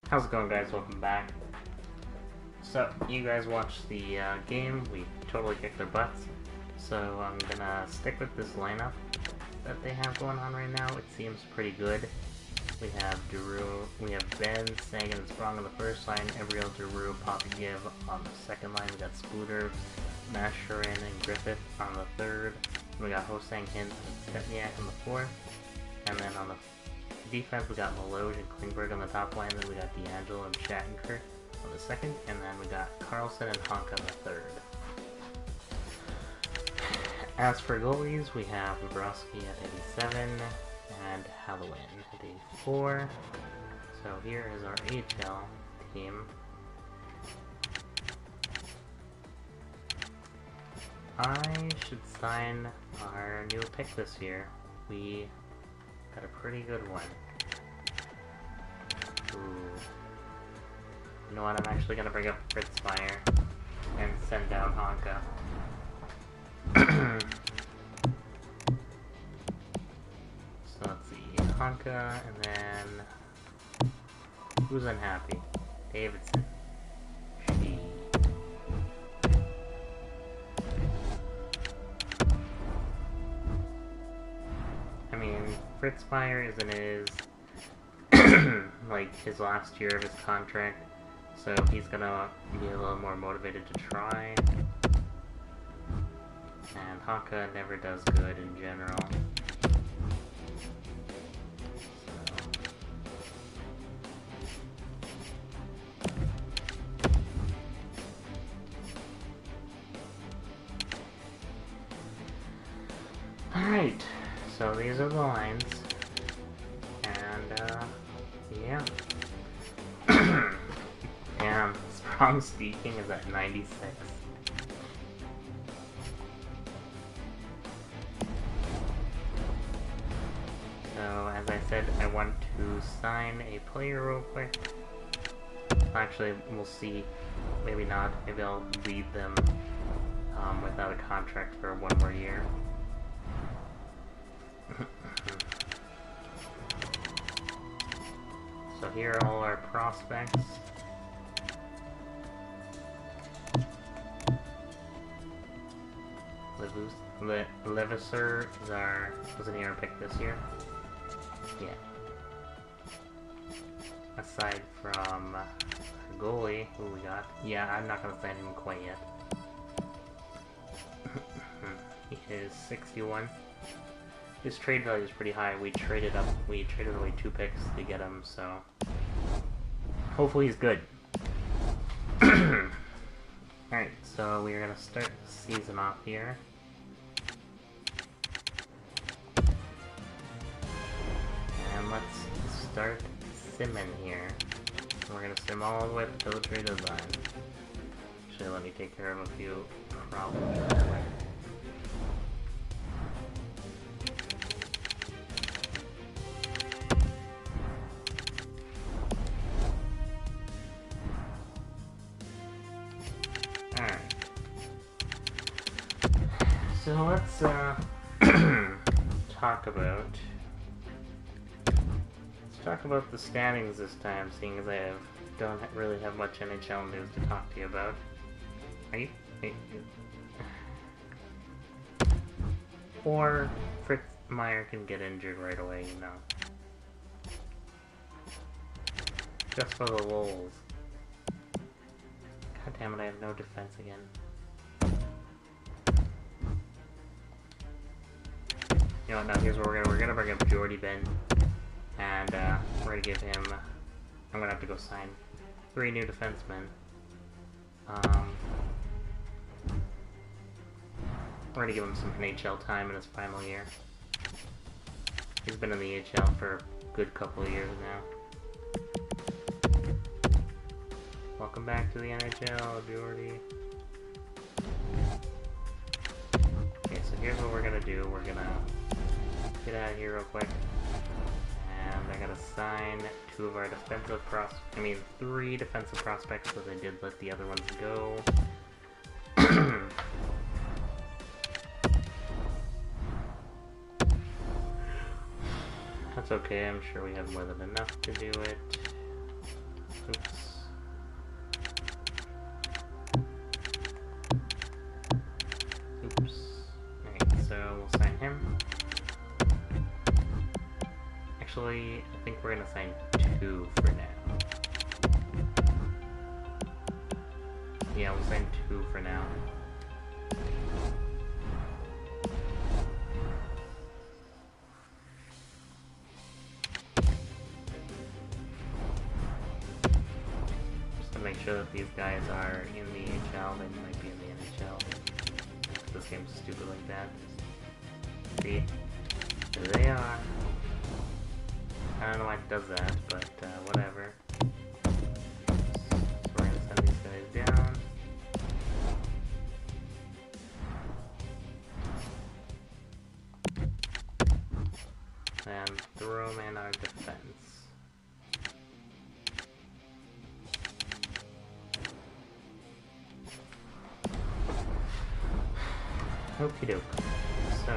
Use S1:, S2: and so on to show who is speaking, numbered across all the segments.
S1: How's it going, guys? Welcome back. So, you guys watched the game. We totally kicked their butts. So, I'm gonna stick with this lineup that they have going on right now. It seems pretty good. We have Ben, Sagan, and Sprong on the first line, Evriel, Giroux, Poppygiv on the second line. We got Scooter, Masherin, and Griffith on the third. We got Hosang, Hintz, and Stepniak on the fourth. And then on the defense, we got Maloj and Klingberg on the top line. Then we got D'Angelo and Shattenkirk on the second. And then we got Carlson and Honka on the third. As for goalies, we have Bobrovsky at 87 and Halloween at 84. So here is our AHL team. I should sign our new pick this year. We got a pretty good one. Ooh. You know what, I'm actually gonna bring up Fritz Meyer and send down Honka. So let's see, Honka, and then who's unhappy? Davidson. She. I mean, Fritz Meyer is in his like his last year of his contract, so he's gonna be a little more motivated to try. And Honka never does good in general. Alright, so these are the lines. And, yeah. Damn, Sprong Speaking is at 96. So, as I said, I want to sign a player real quick. Actually, we'll see. Maybe not. Maybe I'll leave them without a contract for one more year. So here are all our prospects. Levasseur is wasn't he our pick this year? Yeah. Aside from goalie, who we got? Yeah, I'm not gonna sign him quite yet. He is 61. His trade value is pretty high. We traded away 2 picks to get him, so hopefully he's good. Alright, so we're gonna start the season off here. And let's start simming here. We're gonna sim all the way up until the trade deadline. Actually, let me take care of a few problems real quick. So let's talk about the standings this time, seeing as I don't really have much NHL news to talk to you about. Or Fritz Meyer can get injured right away, you know. Just for the lulz. God damn it, I have no defense again. You know what, now here's what we're gonna bring up Jordy Ben, and we're gonna give him, I'm gonna have to go sign 3 new defensemen. We're gonna give him some NHL time in his final year. He's been in the AHL for a good couple of years now. Welcome back to the NHL, Jordy. Okay, so here's what we're gonna do. We're gonna get out of here real quick, and I gotta sign 2 of our defensive 3 defensive prospects, because I did let the other ones go. That's okay, I'm sure we have more than enough to do it. Oops. Oops. Alright, so we'll sign him. Actually, I think we're gonna sign 2 for now. Yeah, we'll sign 2 for now. Just to make sure that these guys are in the AHL, they might be in the NHL. This game's stupid like that. See? There they are. I don't know why it does that, but whatever. So we're gonna send these guys down. And throw them in our defense. Okie doke. So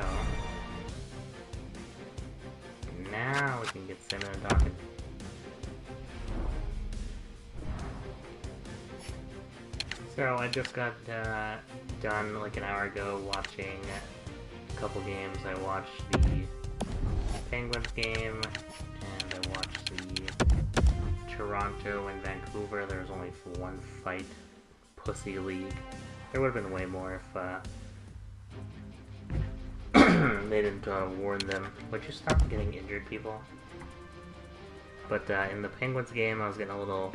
S1: now we can get Simon and talking. So I just got done like an hour ago watching a couple games. I watched the Penguins game, and I watched the Toronto and Vancouver. There was only one fight. Pussy league. There would have been way more if they didn't warn them. Would you stop getting injured, people? But in the Penguins game, I was getting a little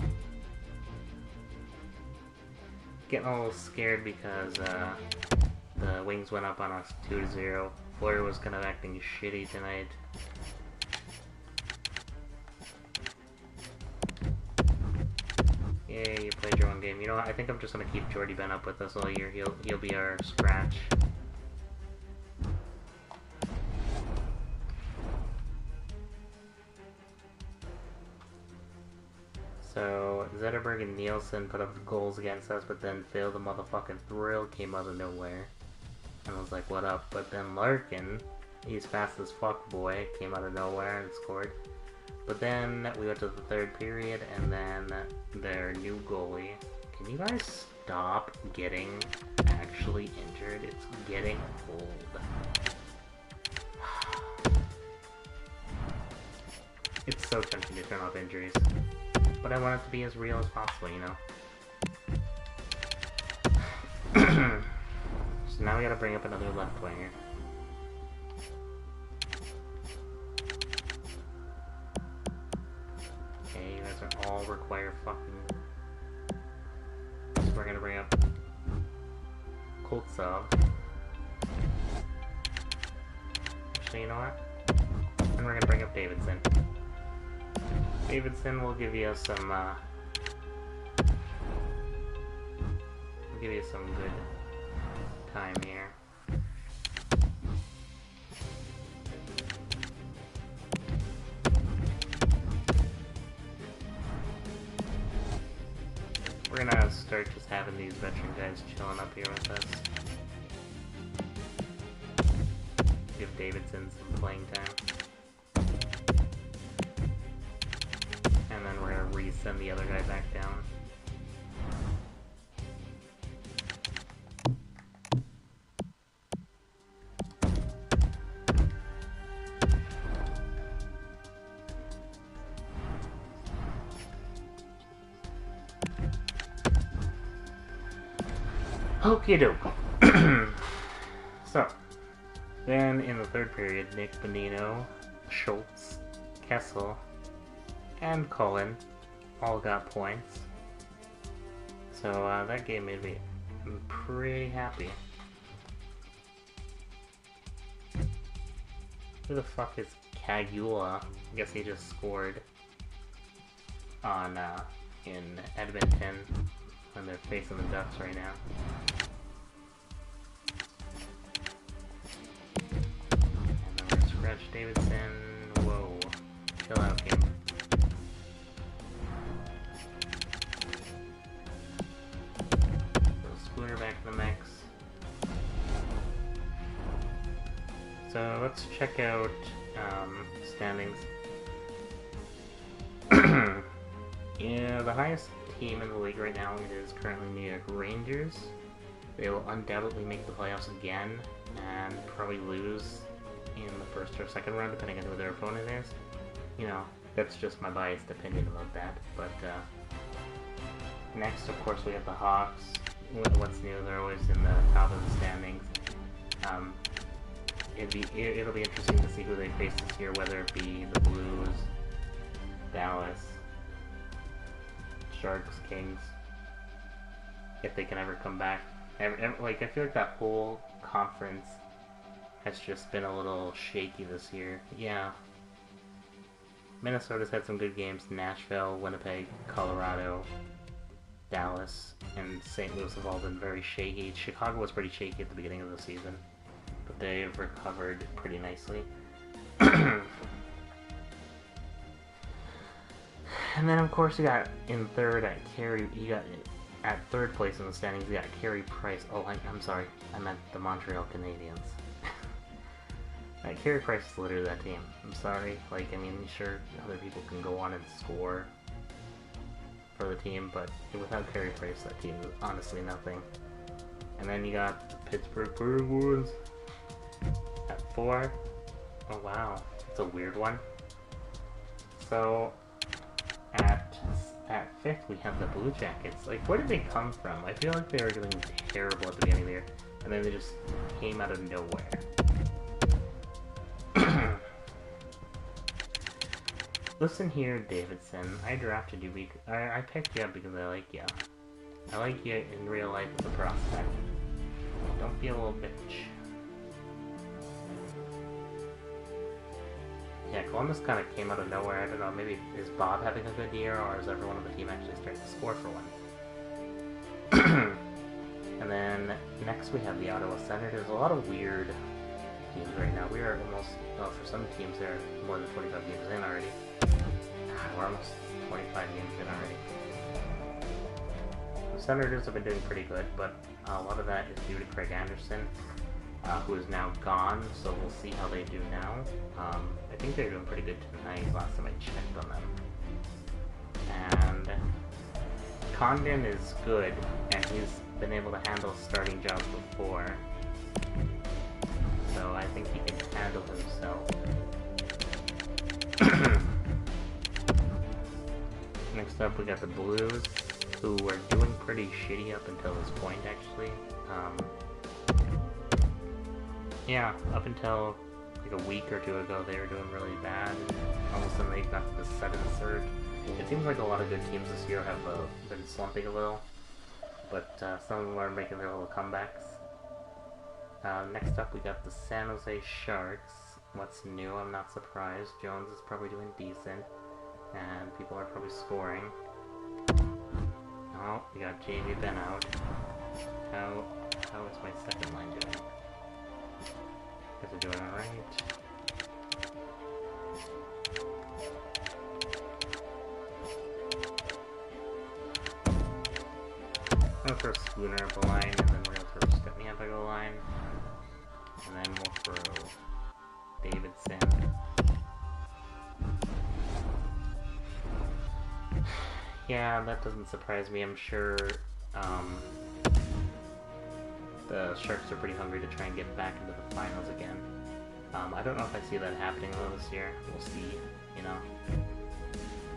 S1: scared because the Wings went up on us 2-0. Fleury was kind of acting shitty tonight. Yay, you played your own game. You know what? I think I'm just gonna keep Jordy Ben up with us all year. He'll be our scratch. So, Zetterberg and Nielsen put up goals against us, but then Phil the motherfucking Thrill came out of nowhere. And I was like, what up? But then Larkin, he's fast as fuck boy, came out of nowhere and scored. But then we went to the third period, and then their new goalie. Can you guys stop getting actually injured? It's getting old. It's so tempting to turn off injuries. But I want it to be as real as possible, you know? So now we gotta bring up another left winger. Okay, you guys are all require fucking... So we're gonna bring up Koltsov. Actually, you know what? And we're gonna bring up Davidson. Davidson will give you some, good time here. We're gonna start just having these veteran guys chilling up here with us. Give Davidson some playing time. And then we're gonna resend the other guy back down. Okie doke. So, then in the third period, Nick Bonino, Schultz, Kessel, and Cullen all got points. So that game made me pretty happy. Who the fuck is Kagula? I guess he just scored on in Edmonton when they're facing the Ducks right now. And then we're gonna scratch Davidson. Whoa. Chill out, game. Back in the mix. So let's check out standings. Yeah, the highest team in the league right now is currently New York Rangers. They will undoubtedly make the playoffs again and probably lose in the first or second round, depending on who their opponent is. You know, that's just my biased opinion about that. But next, of course, we have the Hawks. What's new? They're always in the top of the standings. It'll be interesting to see who they face this year, whether it be the Blues, Dallas, Sharks, Kings, if they can ever come back. Like, I feel like that whole conference has just been a little shaky this year. Yeah. Minnesota's had some good games. Nashville, Winnipeg, Colorado, Dallas, and St. Louis have all been very shaky. Chicago was pretty shaky at the beginning of the season, but they've recovered pretty nicely. And then, of course, you got in third at at third place in the standings, you got Carey Price. Oh, I'm sorry, I meant the Montreal Canadiens. Carey Price is literally that team. I'm sorry. Like, I mean, sure, other people can go on and score for the team, but without Carey Price, that team is honestly nothing. And then you got the Pittsburgh Penguins at 4. Oh wow, it's a weird one. So at 5th we have the Blue Jackets. Like, where did they come from? I feel like they were doing terrible at the beginning of the year, and then they just came out of nowhere. Listen here, Davidson. I drafted you because I picked you up because I like you. I like you in real life as a prospect. Don't be a little bitch. Yeah, Columbus kind of came out of nowhere. I don't know, maybe is Bob having a good year, or is everyone on the team actually starting to score for one? And then next we have the Ottawa Senators. A lot of weird teams right now. We are almost, well, for some teams they're more than 25 games in already. God, we're almost 25 games in already. The Senators have been doing pretty good, but a lot of that is due to Craig Anderson, who is now gone, so we'll see how they do now. I think they're doing pretty good tonight, last time I checked on them. And Condon is good, and he's been able to handle starting jobs before, so I think he can handle himself. Next up we got the Blues, who were doing pretty shitty up until this point, actually. Yeah, up until like a week or two ago they were doing really bad, and all of a sudden they got to the 7th surge. It seems like a lot of good teams this year have been slumping a little, but some of them are making their little comebacks. Next up we got the San Jose Sharks. What's new? I'm not surprised. Jones is probably doing decent, and people are probably scoring. Oh, we got Jamie Ben out. How is my second line doing? Is it doing alright? I'm gonna throw Spooner up a line, and then we're gonna throw Stepney up a line, and then we'll throw Davidson. Yeah, that doesn't surprise me. I'm sure the Sharks are pretty hungry to try and get back into the finals again. I don't know if I see that happening though this year. We'll see, you know.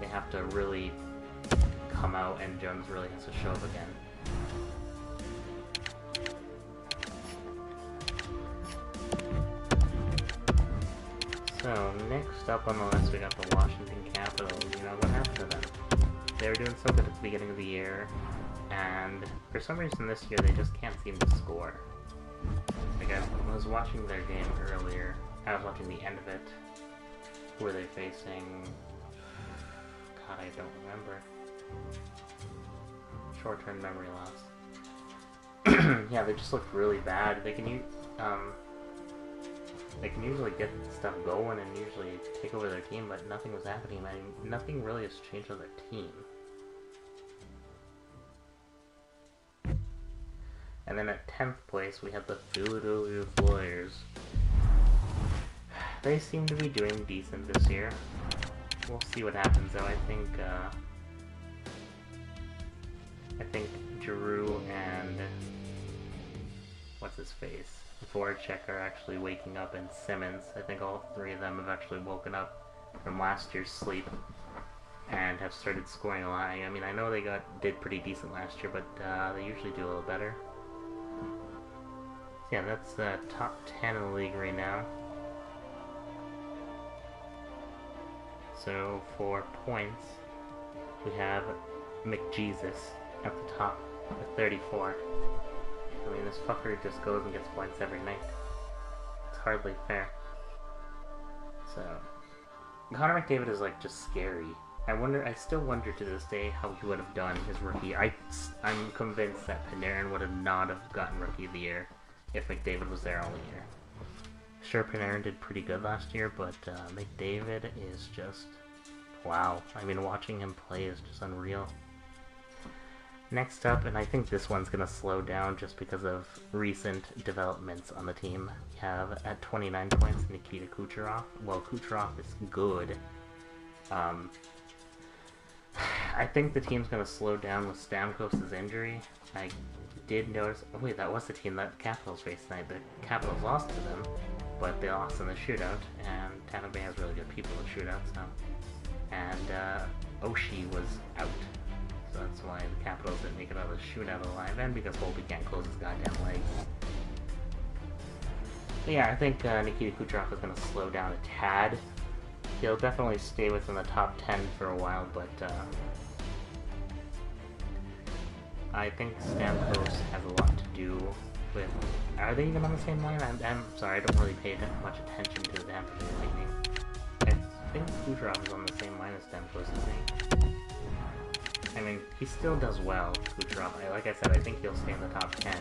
S1: They have to really come out, and Jones really has to show up again. So, next up on the list we got the Washington Capitals. You know, what happened to them? They were doing so good at the beginning of the year, and for some reason this year they just can't seem to score. Like, I was watching their game earlier. I was watching the end of it. Who were they facing? God, I don't remember. Short-term memory loss. Yeah, they just looked really bad. They can usually get stuff going and usually take over their team, but nothing was happening. I mean, nothing really has changed on their team. And then at 10th place, we have the Philadelphia Flyers. They seem to be doing decent this year. We'll see what happens, though. I think I think Giroux and what's his face? Voracek are actually waking up, and Simmons. I think all three of them have actually woken up from last year's sleep and have started scoring a lot. I mean, I know they did pretty decent last year, but they usually do a little better. So yeah, that's the top 10 in the league right now. So for points, we have McJesus at the top with 34. I mean, this fucker just goes and gets points every night. It's hardly fair. So, Connor McDavid is like just scary. I still wonder to this day how he would have done his rookie. I'm convinced that Panarin would have not have gotten Rookie of the Year if McDavid was there all year. Sure, Panarin did pretty good last year, but McDavid is just, wow. I mean, watching him play is just unreal. Next up, and I think this one's going to slow down just because of recent developments on the team, we have at 29 points Nikita Kucherov. Well, Kucherov is good. I think the team's going to slow down with Stamkos' injury. I did notice... Oh wait, that was the team that Capitals faced tonight. The Capitals lost to them, but they lost in the shootout, and Tampa Bay has really good people in shootouts now. And Oshie was out. So that's why the Capitals didn't make it out of the shootout alive, and because Holtby can't close his goddamn legs. But yeah, I think Nikita Kucherov is going to slow down a tad. He'll definitely stay within the top 10 for a while, but I think Stamkos has a lot to do with... Are they even on the same line? I'm sorry, I don't really pay that much attention to the Tampa Bay Lightning. I think Kucherov is on the same line as Stamkos, I think. I mean, he still does well, Kucherov. Like I said, I think he'll stay in the top 10.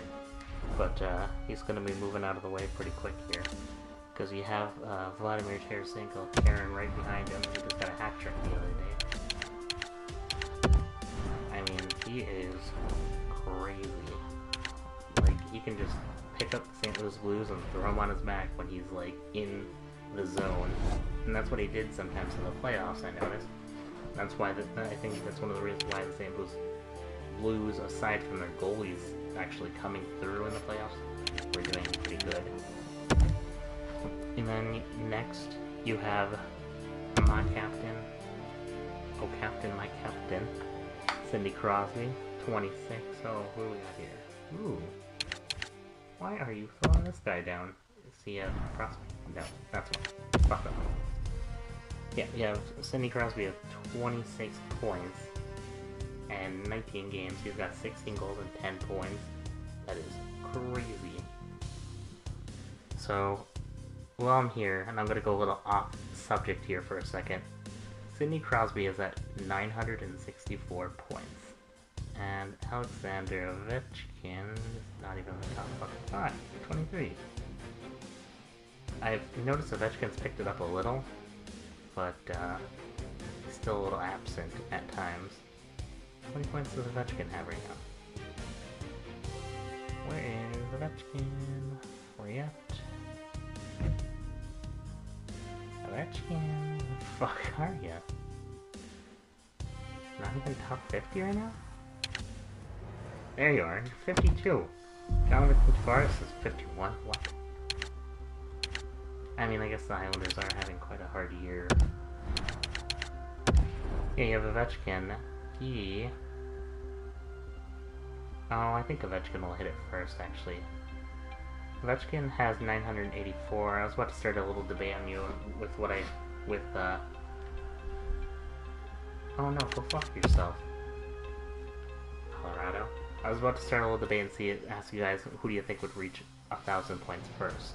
S1: But he's going to be moving out of the way pretty quick here. Because you have Vladimir Tarasenko, Karen right behind him. He just got a hat trick the other day. I mean, he is crazy. Like, he can just pick up the St. Louis Blues and throw them on his back when he's, like, in the zone. And that's what he did sometimes in the playoffs, I noticed. That's why I think that's one of the reasons why the St. Blues, aside from their goalies actually coming through in the playoffs, were doing pretty good. And then next, you have my captain. Oh, captain, my captain. Sidney Crosby, 26. Oh, who do we got here? Ooh. Why are you throwing this guy down? Is he a Crosby? No, that's one. Fuck him. Yeah, we have Sidney Crosby at 26 points and 19 games. He's got 16 goals and 10 points. That is crazy. So, while I'm here, and I'm going to go a little off subject here for a second, Sidney Crosby is at 964 points. And Alexander Ovechkin is not even in the top fucking 5, 23. I've noticed Ovechkin's picked it up a little, but he's still a little absent at times. How many points does Ovechkin have right now? Where is Ovechkin? Where you at? Ovechkin? Fuck are ya? Not even top 50 right now? There you are, you're 52. Jonathan Tavares is 51. What? I mean, I guess the Islanders are having quite a hard year. Yeah, you have Ovechkin. Oh, I think Ovechkin will hit it first, actually. Ovechkin has 984. I was about to start a little debate on you with Oh no, go fuck yourself. Colorado. I was about to start a little debate and ask you guys, who do you think would reach 1,000 points first?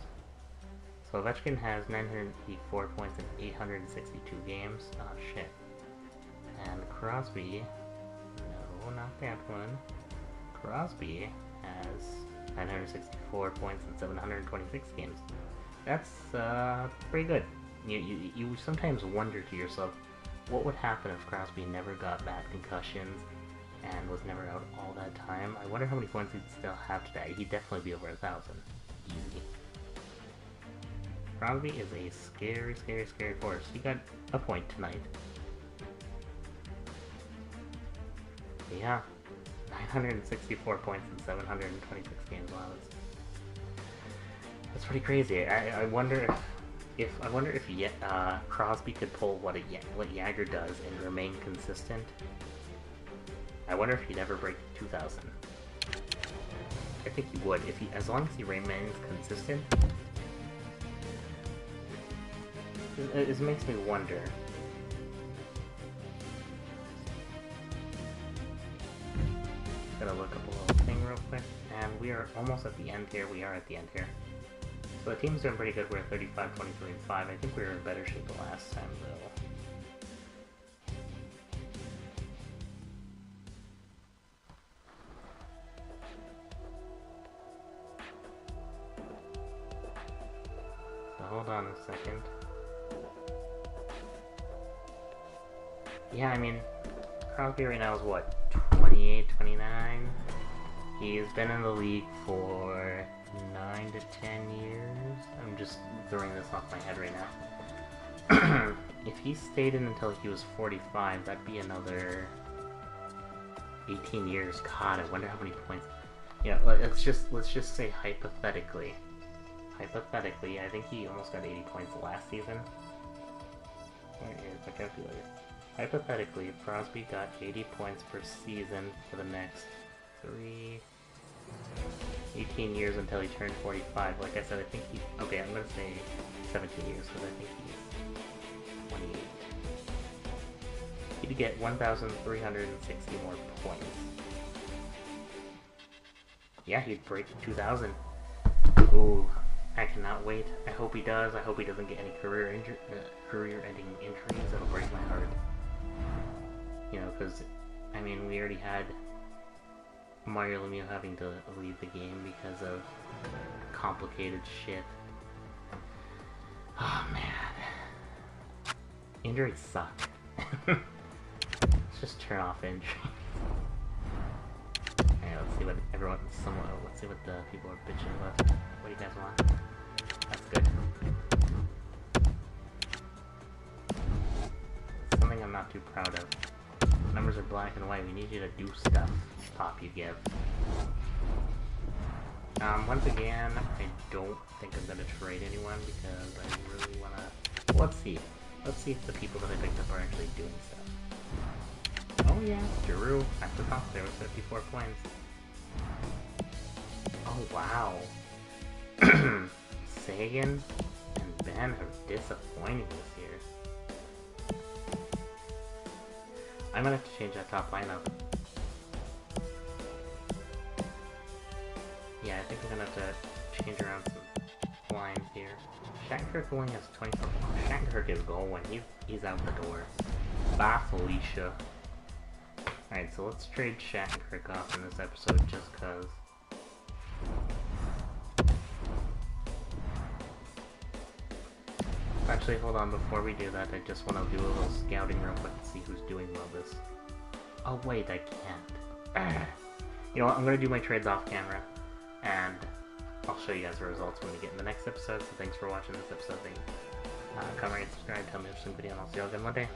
S1: So Ovechkin has 984 points in 862 games. Oh shit. And Crosby, no, not that one. Crosby has 964 points in 726 games. That's pretty good. You sometimes wonder to yourself, what would happen if Crosby never got bad concussions and was never out all that time? I wonder how many points he'd still have today. He'd definitely be over 1,000. Easy. Crosby is a scary, scary, scary force. He got a point tonight. Yeah. 964 points in 726 games. Wow, that's pretty crazy. I wonder if Crosby could pull what Jagger does and remain consistent. I wonder if he'd ever break 2,000. I think he would, if he, as long as he remains consistent. It makes me wonder. Gotta look up a little thing real quick, and we are almost at the end here. We are at the end here. So the team's doing pretty good. We're 35, 23, and 5. I think we were in better shape the last time, though. So hold on a second. Yeah, I mean, Crosby right now is what, 28, 29? He's been in the league for 9 to 10 years. I'm just throwing this off my head right now. If he stayed in until he was 45, that'd be another 18 years. God, I wonder how many points. Yeah, let's just say hypothetically. Hypothetically, I think he almost got 80 points last season. Here's my calculator. Hypothetically, if Crosby got 80 points per season for the next 18 years until he turned 45. Like I said, I think he... Okay, I'm going to say 17 years, because I think he's 28. He'd get 1,360 more points. Yeah, he'd break 2,000. Ooh, I cannot wait. I hope he does. I hope he doesn't get any career-ending injuries. That'll break my heart. You know, because, I mean, we already had Mario Lemieux having to leave the game because of complicated shit. Oh, man. Injuries suck. Let's just turn off injuries. Alright, let's see what everyone... let's see what the people are bitching about. What do you guys want? That's good. Something I'm not too proud of. Numbers are black and white. We need you to do stuff. Pop you give. Once again, I don't think I'm gonna trade anyone because I really wanna... Well, let's see. Let's see if the people that I picked up are actually doing stuff. Oh yeah, Giroux at the top there with 54 points. Oh wow. Sagan and Ben are disappointing this year. I'm gonna have to change that top lineup. Yeah, I think I'm gonna have to change around some lines here. Shattenkirk only has 24. Oh, Shattenkirk is going. He's out the door. Bye, Felicia. Alright, so let's trade Shattenkirk off in this episode just cause. Actually, hold on, before we do that, I just want to do a little scouting real quick to see who's doing well this. Oh wait, I can't. You know what, I'm going to do my trades off camera, and I'll show you guys the results when we get in the next episode, so thanks for watching this episode. Comment, rate, subscribe, tell me if there's some video, and I'll see you all again one day.